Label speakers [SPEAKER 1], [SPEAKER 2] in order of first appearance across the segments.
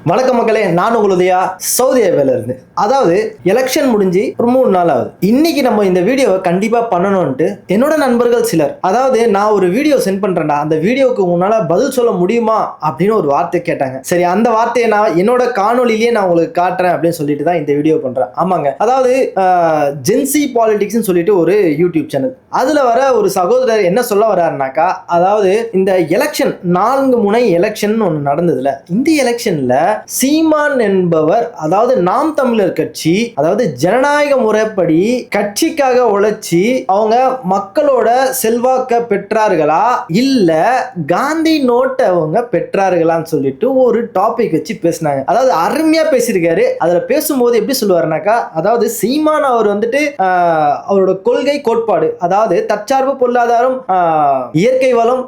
[SPEAKER 1] வணக்கம் மக்களே, நான் உங்களுடைய சவுதி அரேபியால இருந்து. அதாவது எலெக்ஷன் முடிஞ்சு ஒரு 3 நாள் ஆகுது. இன்னைக்கு நம்ம இந்த வீடியோவை கண்டிப்பா பண்ணணும்ட்டு என்னோட நண்பர்கள் சிலர், அதாவது நான் ஒரு வீடியோ சென்ட் பண்றேன்டா, அந்த வீடியோக்கு உன்னால பதில் சொல்ல முடியுமா அப்படின்னு ஒரு வார்த்தை கேட்டாங்க. சரி, அந்த வார்த்தையை நான் என்னோட காணொலியிலேயே நான் உங்களுக்கு காட்டுறேன் அப்படின்னு சொல்லிட்டு தான் இந்த வீடியோ பண்றேன். ஆமாங்க, அதாவது ஜென்சி பாலிடிக்ஸ்னு சொல்லிட்டு ஒரு யூடியூப் சேனல், அதுல வர ஒரு சகோதரர் என்ன சொல்ல வர்றாருனாக்கா, அதாவது இந்த எலெக்ஷன் 4 முனை எலெக்ஷன் ஒன்று நடந்ததுல, இந்த எலெக்ஷன்ல சீமான் என்பவர், அதாவது நாம் தமிழர் கட்சி, அதாவது ஜனநாயக முறைப்படி கட்சிக்காக உழைச்சி அவங்க மக்களோட செல்வாக்க பெற்றார்களா இல்ல காந்தி நோட்டை அவங்க பெற்றார்களான்னு சொல்லிட்டு ஒரு டாபிக் வச்சு பேசினாங்க. அதாவது அருமையா பேசியிருக்காரு. அதுல பேசும்போது எப்படி சொல்லுவாருனாக்கா, அதாவது சீமான் அவர் வந்துட்டு அவரோட கொள்கை கோட்பாடு, அதாவது தற்சார்பு பொருளாதாரம், இயற்கை வளம்,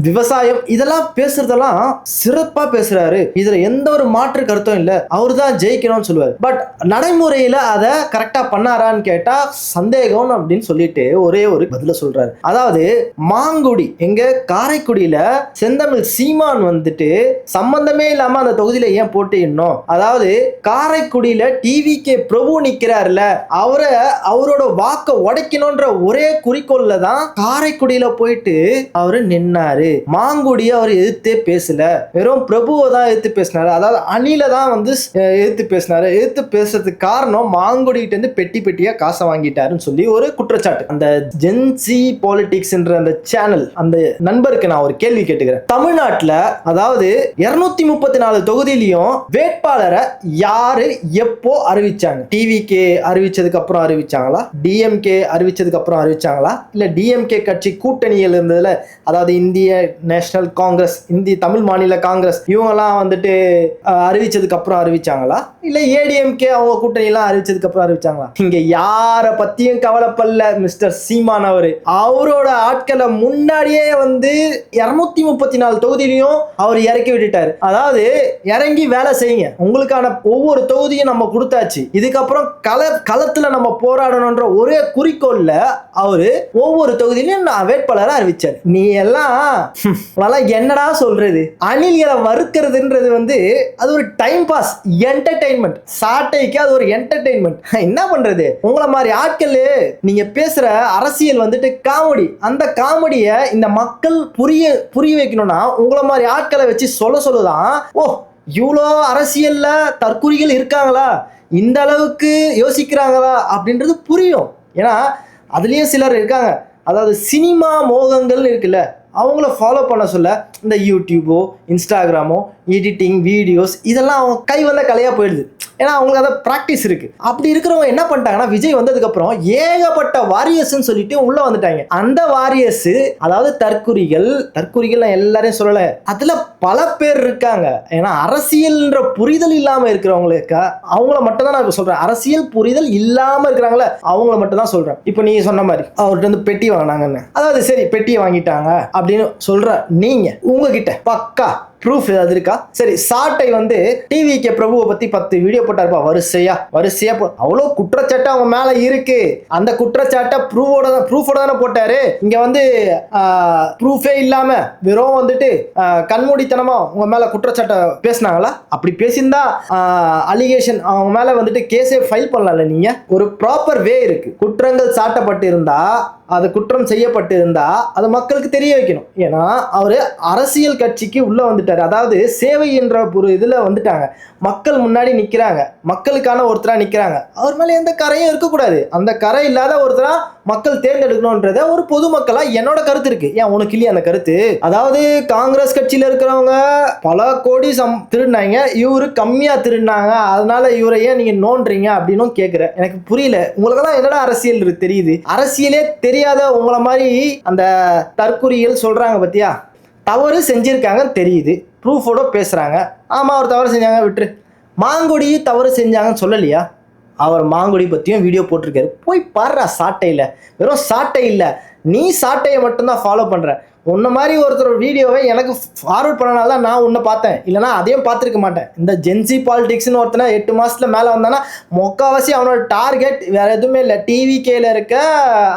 [SPEAKER 1] விவசாயம், இதெல்லாம் பேசுறதெல்லாம் சிறப்பா பேசுறாரு. இதுல எந்த ஒரு மாற்று கருத்தும் இல்ல, அவரு தான் ஜெயிக்கணும்னு சொல்லுவாரு. பட் நடைமுறையில அதை கரெக்டா பண்ணாரான்னு கேட்டா சந்தேகம் அப்படின்னு சொல்லிட்டு ஒரே ஒரு பதில சொல்றாரு. அதாவது மாங்குடி, எங்க காரைக்குடியில செந்தமிழ் சீமான் வந்துட்டு சம்பந்தமே இல்லாம அந்த தொகுதியில ஏன் போட்டியிடணும், அதாவது காரைக்குடியில டிவிகே பிரபு நிக்கிறாருல, அவரோட வாக்க உடைக்கணும்ன்ற ஒரே குறிக்கோள்ல தான் காரைக்குடியில போயிட்டு அவரு நின்னாரு. மாங்குடிய அவர் எதிர்த்தே பேசல, வெறும் பிரபுவை தான் எதிர்த்து பேசினாரு. அதாவது அணில தான் வந்து எதிர்த்து பேசினாரு. எதிர்த்து பேசுறதுக்கு காரணம் மாங்குடிகிட்ட இருந்து பெட்டி பெட்டியா காசை வாங்கிட்டாருன்னு சொல்லி ஒரு குற்றச்சாட்டு. அந்த ஜென்சி பாலிடிக்ஸ் என்ற அந்த சேனல், அந்த நண்பருக்கு நான் ஒரு கேள்வி கேட்டுக்கிறேன். தமிழ்நாட்டுல அதாவது 234 தொகுதியிலையும் வேட்பாளரை யாரு எப்போ அறிவிச்சாங்க? டிவிகே அறிவிச்சதுக்கு அப்புறம் அறிவிச்சாங்களா, டிஎம்கே அறிவிச்சதுக்கு அப்புறம் அறிவிச்சாங்களா, இல்ல டிஎம்கே கட்சி கூட்டணியில் இருந்ததுல, அதாவது இந்திய நேஷனல் காங்கிரஸ், இந்திய தமிழ் மாநில காங்கிரஸ், இவங்கெல்லாம் வந்துட்டு அறிவிச்சதுக்கு அப்புறம் அறிவிச்சாங்களா, இல்ல ஏடிஎம்கே அவங்க கூட்டணி எல்லாம் அறிவிச்சதுக்கு அப்புறம் அறிவிச்சாங்களா? இங்க யார பத்தியும் கவலைப்படல மிஸ்டர் சீமான். அவரோட ஆட்களை முன்னாடியே வந்து 234 தொகுதியிலையும் அவர் இறக்கி விட்டுட்டாரு. அதாவது இறங்கி வேலை செய்யுங்க, உங்களுக்கான ஒவ்வொரு தொகுதியும் நம்ம கொடுத்தாச்சு, இதுக்கப்புறம் களத்துல நம்ம போராடணும்ன்ற ஒரே குறிக்கோள்ல அவரு ஒவ்வொரு தொகுதியிலும் வேட்பாளரை அறிவிச்சார். நீ எல்லாம் என்னடா சொல்றது? அணில்களை வறுக்கிறதுன்றது வந்து அது ஒரு டைம் பாஸ், என்டர்டைன்மெண்ட். சாட்டைக்கு அது ஒரு என்டர்டைன்மெண்ட். என்ன பண்றது, உங்களை மாதிரி ஆட்கள் நீங்க பேசுற அரசியல் வந்துட்டு காமெடி. அந்த காமெடியை இந்த மக்கள் புரிய வைக்கணும்னா உங்களை மாதிரி ஆட்களை வச்சு சொல்லுதான், ஓ இவ்வளோ அரசியல்ல தற்குறிகள் இருக்காங்களா, இந்த அளவுக்கு யோசிக்கிறாங்களா அப்படின்றது புரியும். ஏன்னா அதுலயும் சிலர் இருக்காங்க, அதாவது சினிமா மோகங்கள் இருக்குல்ல, அவங்கள ஃபாலோ பண்ண சொல்ல இந்த யூடியூபோ இன்ஸ்டாகிராமோ எடிட்டிங் வீடியோஸ் இதெல்லாம் அவங்க கை வந்த கலையா போயிடுது. ஏன்னா அவங்களுக்கு அதை ப்ராக்டிஸ் இருக்கு. அப்படி இருக்கிறவங்க என்ன பண்ணிட்டாங்கன்னா, விஜய் வந்ததுக்கு அப்புறம் ஏகப்பட்ட வாரியர்ஸ்ன்னு சொல்லிட்டு உள்ள வந்துட்டாங்க. அந்த வாரியர்ஸ், அதாவது தற்குறிகள் நான் எல்லாரையும் சொல்லல, அதுல பல பேர் இருக்காங்க. ஏன்னா அரசியல்ன்ற புரிதல் இல்லாம இருக்கிறவங்களுக்கு அவங்கள மட்டும் தான் நான் சொல்றேன். அரசியல் புரிதல் இல்லாம இருக்கிறாங்களே அவங்கள மட்டும் தான் சொல்றேன். இப்போ நீங்க சொன்ன மாதிரி அவர்கிட்ட வந்து பெட்டி வாங்கினாங்கன்னு, அதாவது சரி பெட்டியை வாங்கிட்டாங்க அப்படின்னு சொல்ற நீங்க, உங்ககிட்ட பக்கா ப்ரூஃப் ஏதாவது இருக்கா? சரி, சாட்டை வந்து டிவிகே பிரபுவை பத்தி 10 வீடியோ போட்டாருப்பா, வரிசையா அவ்வளோ குற்றச்சாட்டு அவங்க மேல இருக்கு. அந்த குற்றச்சாட்டை ப்ரூஃபோட தானே போட்டாரு. இங்க வந்து ப்ரூஃபே இல்லாம வெறும் வந்துட்டு கண்மூடித்தனமா உங்க மேல குற்றச்சாட்டை பேசினாங்களா? அப்படி பேசியிருந்தா அலிகேஷன் அவங்க மேல வந்துட்டு கேஸே ஃபைல் பண்ணலாம்ல. நீங்க ஒரு ப்ராப்பர் வே இருக்கு. குற்றங்கள் சாட்டப்பட்டு இருந்தா, அது குற்றம் செய்யப்பட்டு இருந்தா அது மக்களுக்கு தெரிய வைக்கணும். ஏன்னா அவரு அரசியல் கட்சிக்கு உள்ள வந்துட்டாரு, அதாவது சேவை என்ற ஒரு இதுல வந்துட்டாங்க, மக்கள் முன்னாடி நிக்கிறாங்க, மக்களுக்கான ஒருத்தரா நிக்கிறாங்க. அவர் மேல எந்த கரையும் இருக்கக்கூடாது. அந்த கரை இல்லாத ஒருத்தரா மக்கள் தேர்ந்தெடுக்கணும்ன்றத ஒரு பொதுமக்களா என்னோட கருத்து இருக்கு. ஏன் உனக்கு இல்லையா அந்த கருத்து? அதாவது காங்கிரஸ் கட்சியில இருக்கிறவங்க பல கோடி திருடினாங்க, இவரு கம்மியா திருடினாங்க, அதனால இவரை ஏன் நீங்க நோன்றீங்க அப்படின்னு கேட்கிற. எனக்கு புரியல, உங்களுக்கெல்லாம் என்னடா அரசியல் தெரியுது? அரசியலே தெரியாத உங்களை மாதிரி அந்த தற்குறிகள் சொல்றாங்க பத்தியா, தவறு செஞ்சிருக்காங்கன்னு தெரியுது, ப்ரூஃபோட பேசுறாங்க. ஆமா அவர் தவறு செஞ்சாங்க, விட்டுரு. மாங்குடி தவறு செஞ்சாங்கன்னு சொல்லலையா? அவர் மாங்குடி பத்தியும் வீடியோ போட்டிருக்காரு, போய் பாடுறா. சாட்டையில வெறும் சாட்டை இல்லை, நீ சாட்டையை மட்டும்தான் ஃபாலோ பண்ற. உன்ன மாதிரி ஒருத்தர் வீடியோவை எனக்கு ஃபார்வர்ட் பண்ணனால தான் நான் உன்னை பார்த்தேன், இல்லைனா அதையும் பார்த்துருக்க மாட்டேன். இந்த ஜென்சி பாலிடிக்ஸ்னு ஒருத்தனை 8 மாசத்துல மேலே வந்தானா முக்கால்வாசி அவனோட டார்கெட் வேற எதுவுமே இல்லை, டிவிகேல இருக்க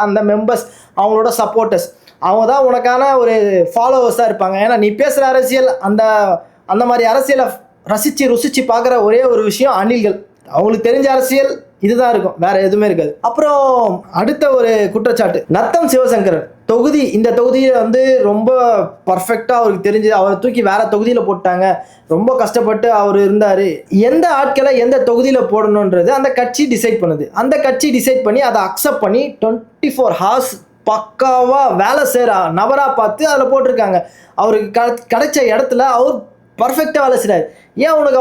[SPEAKER 1] அந்த மெம்பர்ஸ், அவங்களோட சப்போர்ட்டர்ஸ், அவங்க தான் உனக்கான ஒரு ஃபாலோவர்ஸாக இருப்பாங்க. ஏன்னா நீ பேசுகிற அரசியல் அந்த மாதிரி அரசியலை ரசிச்சு ருசிச்சு பார்க்குற ஒரே ஒரு விஷயம் அணில்கள். அவங்களுக்கு தெரிஞ்ச அரசியல் இதுதான் இருக்கும், வேற எதுவுமே இருக்காது. அப்புறம் அடுத்த ஒரு குற்றச்சாட்டு, நத்தம் சிவசங்கரன் தொகுதி, இந்த தொகுதியை வந்து ரொம்ப பர்ஃபெக்டாக அவருக்கு தெரிஞ்சு அவரை தூக்கி வேற தொகுதியில் போட்டாங்க. ரொம்ப கஷ்டப்பட்டு அவர் இருந்தார். எந்த ஆட்களை எந்த தொகுதியில் போடணுன்றது அந்த கட்சி டிசைட் பண்ணுது. அந்த கட்சி டிசைட் பண்ணி அதை அக்செப்ட் பண்ணி 24 hours பக்காவாக வேலை செய்கிற நபராக பார்த்து அதில் போட்டிருக்காங்க. அவருக்கு கிடைச்ச இடத்துல அவர் பர்ஃபெக்டாக வேலை செய்கிறார். ஏன் உனக்கு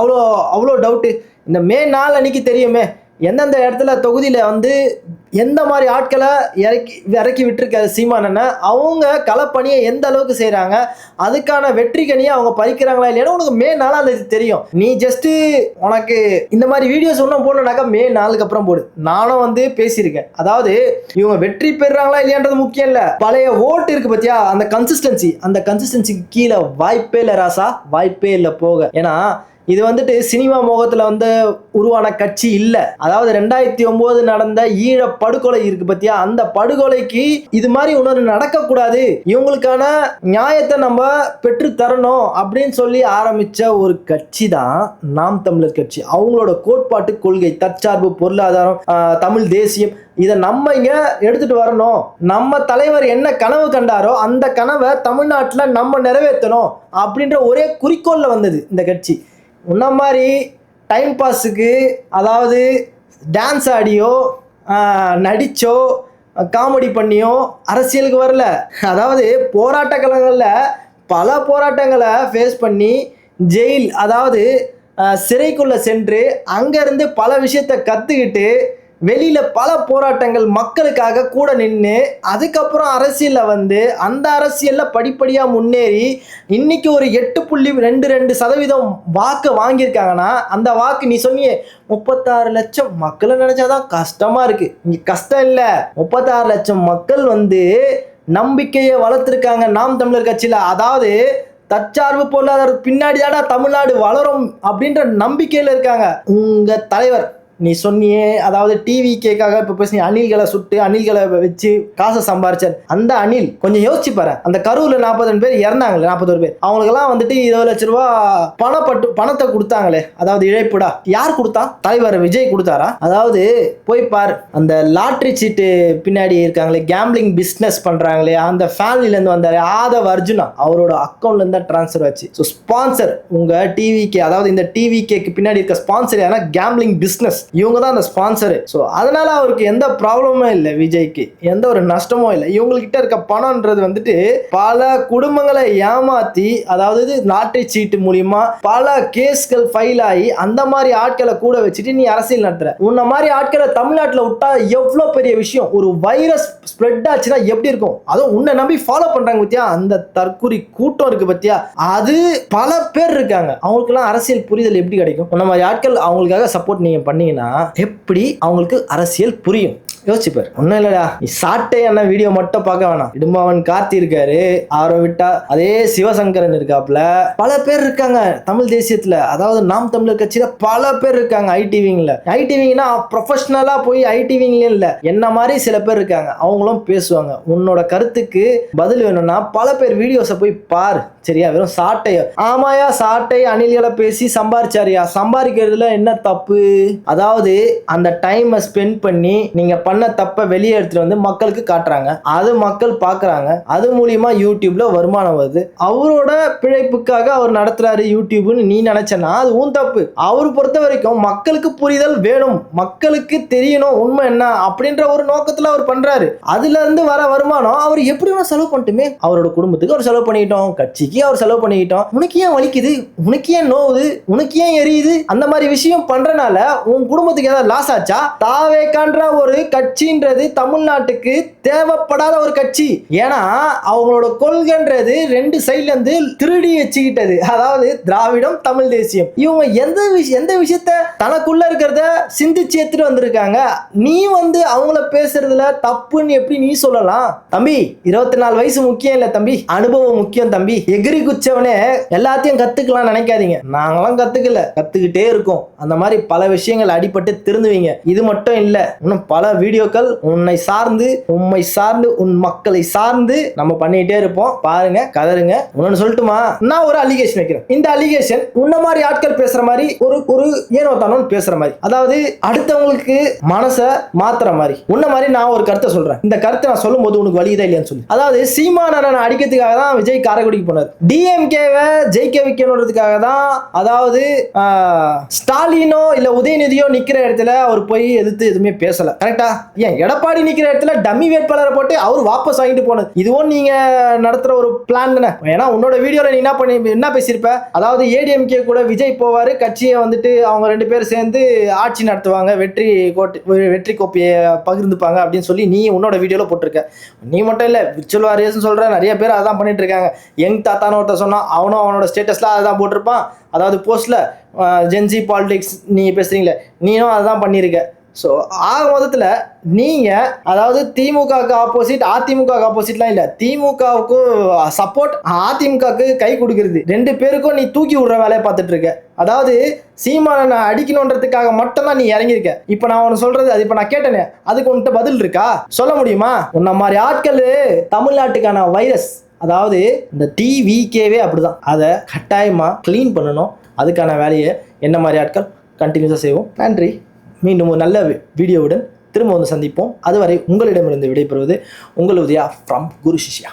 [SPEAKER 1] அவ்வளோ டவுட்டு? இந்த மே 4 அன்னைக்கு தெரியுமே எந்தெந்த இடத்துல தொகுதியில் வந்து எந்த மாதிரி ஆட்களை இறக்கி விட்டுருக்காரு சீமானனை, அவங்க களப்பணியை எந்த அளவுக்கு செய்கிறாங்க, அதுக்கான வெற்றிக்கனியை அவங்க பறிக்கிறாங்களா இல்லையா உனக்கு மே 4 தெரியும். நீ ஜஸ்ட்டு உனக்கு இந்த மாதிரி வீடியோஸ் ஒன்றும் போடணுனாக்கா மே 4 அப்புறம் போடு. நானும் வந்து பேசியிருக்கேன். அதாவது இவங்க வெற்றி பெறுறாங்களா இல்லையான்றது முக்கியம் இல்லை, பழைய ஓட்டு இருக்கு பார்த்தியா, அந்த கன்சிஸ்டன்சிக்கு கீழே வாய்ப்பே இல்லை ராசா, வாய்ப்பே இல்லை போக. ஏன்னா இது வந்துட்டு சினிமா முகத்துல வந்து உருவான கட்சி இல்ல. அதாவது 2009 நடந்த ஈழ படுகொலை இருக்கு பத்தியா, அந்த படுகொலைக்கு இது மாதிரி உணர்வு நடக்கக்கூடாது, இவங்களுக்கான நியாயத்தை நம்ம பெற்று தரணும் அப்படின்னு சொல்லி ஆரம்பிச்ச ஒரு கட்சி தான் நாம் தமிழர் கட்சி. அவங்களோட கோட்பாட்டு கொள்கை தற்சார்பு பொருளாதாரம், தமிழ் தேசியம், இதை நம்ம இங்க எடுத்துட்டு வரணும். நம்ம தலைவர் என்ன கனவு கண்டாரோ அந்த கனவை தமிழ்நாட்டில் நம்ம நிறைவேற்றணும் அப்படின்ற ஒரே குறிக்கோள்ல வந்தது இந்த கட்சி. உன்ன மாதிரி டைம் பாஸுக்கு, அதாவது டான்ஸ் ஆடியோ நடிச்சோ காமெடி பண்ணியோ அரசியலுக்கு வரல. அதாவது போராட்ட களங்களில் பல போராட்டங்களை ஃபேஸ் பண்ணி ஜெயில், அதாவது சிறைக்குள்ளே சென்று அங்கேருந்து பல விஷயத்தை கற்றுக்கிட்டு வெளியில் பல போராட்டங்கள் மக்களுக்காக கூட நின்று அதுக்கப்புறம் அரசியலில் வந்து அந்த அரசியலில் படிப்படியாக முன்னேறி இன்னைக்கு ஒரு 8.22% வாக்கு வாங்கியிருக்காங்கன்னா, அந்த வாக்கு நீ சொன்னியே 36 லட்சம் மக்களை நினைச்சாதான் கஷ்டமாக இருக்குது. இங்கே கஷ்டம் இல்லை, 36 லட்சம் மக்கள் வந்து நம்பிக்கையை வளர்த்துருக்காங்க நாம் தமிழர் கட்சியில். அதாவது தற்சார்பு பொருளாதார பின்னாடி தாடா தமிழ்நாடு வளரும் அப்படின்ற நம்பிக்கையில் இருக்காங்க. உங்கள் தலைவர் நீ சொன்னியே, அதாவது டிவிக்கேக்காக இப்போ பேசி அணில்களை சுட்டு அணில்களை வச்சு காசை சம்பாரிச்சார். அந்த அணில் கொஞ்சம் யோசிச்சு பாரு, அந்த கரூர்ல 42 பேர் இறந்தாங்களே, 41 பேர், அவங்களுக்கெல்லாம் வந்துட்டு 20 லட்ச ரூபா பணத்தை கொடுத்தாங்களே, அதாவது இழைப்புடா. யார் கொடுத்தா? தலைவர் விஜய் கொடுத்தாரா? அதாவது போய் பாரு, அந்த லாட்ரி சீட்டு பின்னாடி இருக்காங்களே, கேம்பிளிங் பிஸ்னஸ் பண்றாங்களே, அந்த ஃபேமிலில இருந்து வந்தாரு ஆதவ் அர்ஜுனா, அவரோட அக்கௌண்ட்ல இருந்தா டிரான்ஸ்ஃபர் ஆச்சு. ஸோ ஸ்பான்சர் உங்க டிவிகே, அதாவது இந்த டிவிகேக்கு பின்னாடி இருக்க ஸ்பான்சர் யாரா? கேம்பிளிங் பிஸ்னஸ், இவங்க தான் அந்த ஸ்பான்சரு. ஸோ அதனால அவருக்கு எந்த ப்ராப்ளமும் இல்லை, விஜய்க்கு எந்த ஒரு நஷ்டமும் இல்லை. இவங்ககிட்ட இருக்க பணம்ன்றது வந்துட்டு பல குடும்பங்களை ஏமாத்தி, அதாவது லாட்டரி சீட்டு மூலியமா பல கேஸ்கள் ஃபைல் ஆகி அந்த மாதிரி ஆட்களை கூட வச்சுட்டு நீ அரசியல் நடத்துற. உன்ன மாதிரி ஆட்களை தமிழ்நாட்டில் விட்டா எவ்வளோ பெரிய விஷயம். ஒரு வைரஸ் ஸ்ப்ரெட் ஆச்சுன்னா எப்படி இருக்கும்? அதுவும் உன்னை நம்பி ஃபாலோ பண்றாங்க பத்தியா, அந்த தற்கொலை கூட்டம் இருக்கு பத்தியா, அது பல பேர் இருக்காங்க. அவங்களுக்குலாம் அரசியல் புரிதல் எப்படி கிடைக்கும்? உன்ன மாதிரி ஆட்கள் அவங்களுக்காக சப்போர்ட் நீங்க பண்ணீங்கன்னா எப்படி அவங்களுக்கு அரசியல் புரியும்? யோசிச்சுப்பார். ஒன்றும் இல்லடா, நீ சாட்டை என்ன வீடியோ மட்டும் பார்க்க வேணாம். இடும்பாவன் கார்த்தி இருக்காரு, அவரை விட்டா அதே சிவசங்கரன் இருக்காப்புல, பல பேர் இருக்காங்க தமிழ் தேசியத்தில். அதாவது நாம் தமிழர் கட்சியில் பல பேர் இருக்காங்க. ஐடிவிங்னா ப்ரொஃபஷனலா போய் ஐடிவிங்ல இல்லை, என்ன மாதிரி சில பேர் இருக்காங்க, அவங்களும் பேசுவாங்க. உன்னோட கருத்துக்கு பதில் வேணும்னா பல பேர் வீடியோஸை போய் பாரு, சரியா? வெறும் சாட்டையோ, ஆமாயா சாட்டை அணில்களை பேசி சம்பாரிச்சாரியா, சம்பாதிக்கிறதுல என்ன தப்பு? அதாவது அந்த டைமை ஸ்பெண்ட் பண்ணி நீங்க பண்ண தப்ப வெளியே எடுத்துட்டு வந்து மக்களுக்கு காட்டுறாங்க, அது மக்கள் பாக்குறாங்க, அது மூலியமா யூடியூப்ல வருமானம் வருது. அவரோட பிழைப்புக்காக அவர் நடத்துறாரு யூடியூப்னு நீ நினைச்சனா அது உன் தப்பு. அவரு பொறுத்த வரைக்கும் மக்களுக்கு புரிதல் வேணும், மக்களுக்கு தெரியணும் உண்மை என்ன அப்படின்ற ஒரு நோக்கத்துல அவர் பண்றாரு. அதுல இருந்து வர வருமானம் அவர் எப்படி செலவு பண்ணிட்டுமே, அவரோட குடும்பத்துக்கு அவர் செலவு பண்ணிக்கிட்டோம், கட்சிக்கு அவர் செலவு பண்ணிக்கிட்டோம். உனக்கு ஏன் வலிக்குது? உனக்கு ஏன் நோவுது? உனக்கு ஏன் எரியுது? அந்த மாதிரி விஷயம் பண்றனால உன் குடும்பத்துக்கு ஏதாவது லாஸ் ஆச்சா? தாவேக்கான்ற ஒரு கட்சின்றது தமிழ்நாட்டுக்கு தேவைப்படாத ஒரு கட்சி. ஏன்னா அவங்களோட கொள்கைன்றது 2 சைட்ல இருந்து திருடி வச்சுக்கிட்டது. அதாவது திராவிடம், தமிழ் தேசியம். இவங்க எந்த விஷயத்த தனக்குள்ள இருக்கிறத சிந்திச்சு எடுத்துட்டு வந்திருக்காங்க. நீ வந்து அவங்கள பேசுறதுல தப்புன்னு எப்படி நீ சொல்லலாம்? தம்பி, 24 வயசு முக்கியம் இல்ல தம்பி, அனுபவம் முக்கியம் தம்பி. எகிரி குச்சவனே எல்லாத்தையும் கத்துக்கலாம் நினைக்காதீங்க. நாங்களாம் கத்துக்கிட்டே இருக்கோம். அந்த மாதிரி பல விஷயங்கள் அடிபட்டு திருந்துவீங்க. இது மட்டும் இல்ல, இன்னும் பல வீடியோக்கள் உன்னை சார்ந்து உன் மக்களை சார்ந்து நம்ம பண்ணிட்டே இருப்போம். பாருங்க, கதருங்க. இன்னொன்னு சொல்லட்டுமா, நான் ஒரு அலிகேஷன் வைக்கிறேன். இந்த அலிகேஷன் உன்ன மாதிரி ஆட்கள் பேசுற மாதிரி ஒரு ஏனோ தானோ பேசுற மாதிரி, அதாவது அடுத்தவங்களுக்கு மனசை மாத்துற மாதிரி. உன்ன மாதிரி நான் ஒரு கருத்தை சொல்றேன். இந்த கருத்தை நான் சொல்லும் போது உனக்கு வலியுதா இல்லையான்னு சொல்லி, அதாவது சீமானன் அடிக்கிறதுக்காக தான் விஜய் காரைக்குடிக்கு போனார். டிஎம்கேவை ஜெயிக்க வைக்கணுன்றதுக்காக தான், அதாவது ஸ்டாலினோ இல்ல உதயநிதியோ நிக்கிற இடத்துல அவர் போய் எதிர்த்து எதுவுமே பேசல. கரெக்டா? ஏன் எடப்பாடி நிக்கிற இடத்துல டம்மி வேட்பாளரை போட்டு அவர் வாபஸ் வாங்கிட்டு போனது இதுவும் நீங்க நடத்துற ஒரு பிளான் தானே. ஏன்னா உன்னோட வீடியோல நீ என்ன பேசியிருப்ப, அதாவது ஏடிஎம்கே கூட விஜய் போவாரு, கட்சியை வந்துட்டு அவங்க 2 பேரும் சேர்ந்து ஆட்சி நடத்துவாங்க, வெற்றி கோப்பையை பகிர்ந்துப்பாங்க அப்படின்னு சொல்லி நீ உன்னோட வீடியோல போட்டிருக்க. நீ மட்டும் இல்ல, விர்ச்சுவல் வாரியர்ஸ் சொல்ற நிறைய பேர் அதான் பண்ணிட்டு இருக்காங்க. யங் தாத்தான்னு ஒருத்தர் சொன்னா அவனும் அவனோட ஸ்டேட்டஸ்ல அதான் போட்டிருப்பான். அதாவது போஸ்ட்ல ஜென்சி பாலிடிக்ஸ் நீங்க பேசுறீங்களே, நீனும் அதான் பண்ணிருக்க. ஸோ ஆக மொத்தத்தில் நீங்கள், அதாவது திமுகவுக்கு ஆப்போசிட் அதிமுகவுக்கு ஆப்போசிட்லாம் இல்லை, திமுகவுக்கு சப்போர்ட் அதிமுகவுக்கு கை கொடுக்குறது, 2 பேருக்கும் நீ தூக்கி விடுற வேலையை பார்த்துட்டு இருக்க. அதாவது சீமானை அடிக்கணுன்றதுக்காக மட்டும்தான் நீ இறங்கியிருக்க. இப்போ நான் ஒன்று சொல்றது, அது இப்போ நான் கேட்டேனே, அதுக்கு உன்கிட்ட பதில் இருக்கா? சொல்ல முடியுமா? உன்ன மாதிரி ஆட்கள் தமிழ்நாட்டுக்கான வைரஸ். அதாவது இந்த டிவிகேவே அப்படிதான். அதை கட்டாயமாக க்ளீன் பண்ணணும். அதுக்கான வேலையை என்ன மாதிரி ஆட்கள் கண்டினியூஸாக செய்வோம். நன்றி. மீண்டும் ஒரு நல்ல வீடியோவுடன் திரும்ப வந்து சந்திப்போம். அதுவரை உங்களிடமிருந்து விடைபெறுவது உங்கள் உதயா ஃப்ரம் குரு சிஷ்யா.